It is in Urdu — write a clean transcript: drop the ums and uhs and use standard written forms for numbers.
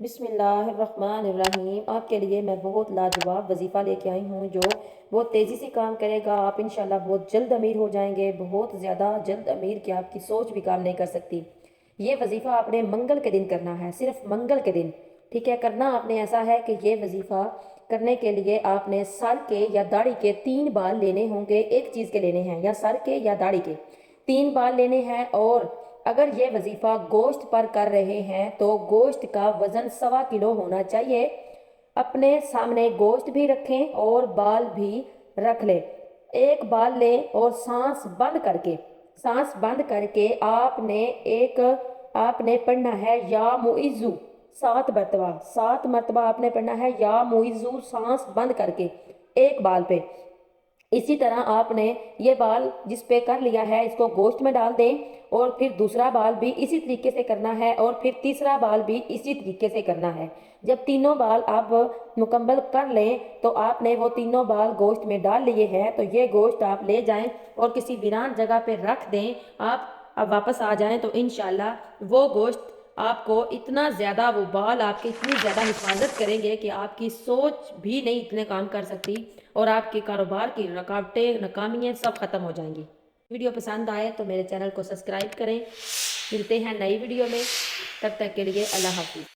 بسم اللہ الرحمن الرحیم۔ آپ کے لیے میں بہت لاجواب وظیفہ لے کے آئی ہوں جو بہت تیزی سے کام کرے گا۔ آپ انشاءاللہ بہت جلد امیر ہو جائیں گے، بہت زیادہ جلد امیر کہ آپ کی سوچ بھی کام نہیں کر سکتی۔ یہ وظیفہ آپ نے منگل کے دن کرنا ہے، صرف منگل کے دن، ٹھیک ہے؟ کرنا آپ نے ایسا ہے کہ یہ وظیفہ کرنے کے لیے آپ نے سر کے یا داڑھی کے 3 بال لینے ہوں گے، ایک چیز کے لینے ہیں، یا سر کے یا داڑھی کے 3 بال لینے ہیں۔ اور اگر یہ وظیفہ گوشت پر کر رہے ہیں تو گوشت کا وزن 1.25 کلو ہونا چاہیے۔ اپنے سامنے گوشت بھی رکھیں اور بال بھی رکھ لیں۔ ایک بال لیں اور سانس بند کر کے آپ نے پڑھنا ہے یا معیذو 7 مرتبہ آپ نے پڑھنا ہے یا معیذو، سانس بند کر کے ایک بال پہ۔ اسی طرح آپ نے یہ بال جس پہ کر لیا ہے اس کو گوشت میں ڈال دیں، اور پھر دوسرا بال بھی اسی طریقے سے کرنا ہے، اور پھر تیسرا بال بھی اسی طریقے سے کرنا ہے۔ جب تینوں بال آپ مکمل کر لیں تو آپ نے وہ تینوں بال گوشت میں ڈال لیے ہیں، تو یہ گوشت آپ لے جائیں اور کسی ویران جگہ پہ رکھ دیں۔ آپ اب واپس آ جائیں تو انشاءاللہ وہ گوشت آپ کو اتنا زیادہ، وہ بال آپ کی اتنی زیادہ حفاظت کریں گے کہ آپ کی سوچ بھی نہیں اتنے کام کر سکتی، اور آپ کے کاروبار کی رکاوٹیں، ناکامیاں سب ختم ہو جائیں گی۔ ویڈیو پسند آئے تو میرے چینل کو سبسکرائب کریں۔ ملتے ہیں نئی ویڈیو میں، تب تک کے لیے اللہ حافظ۔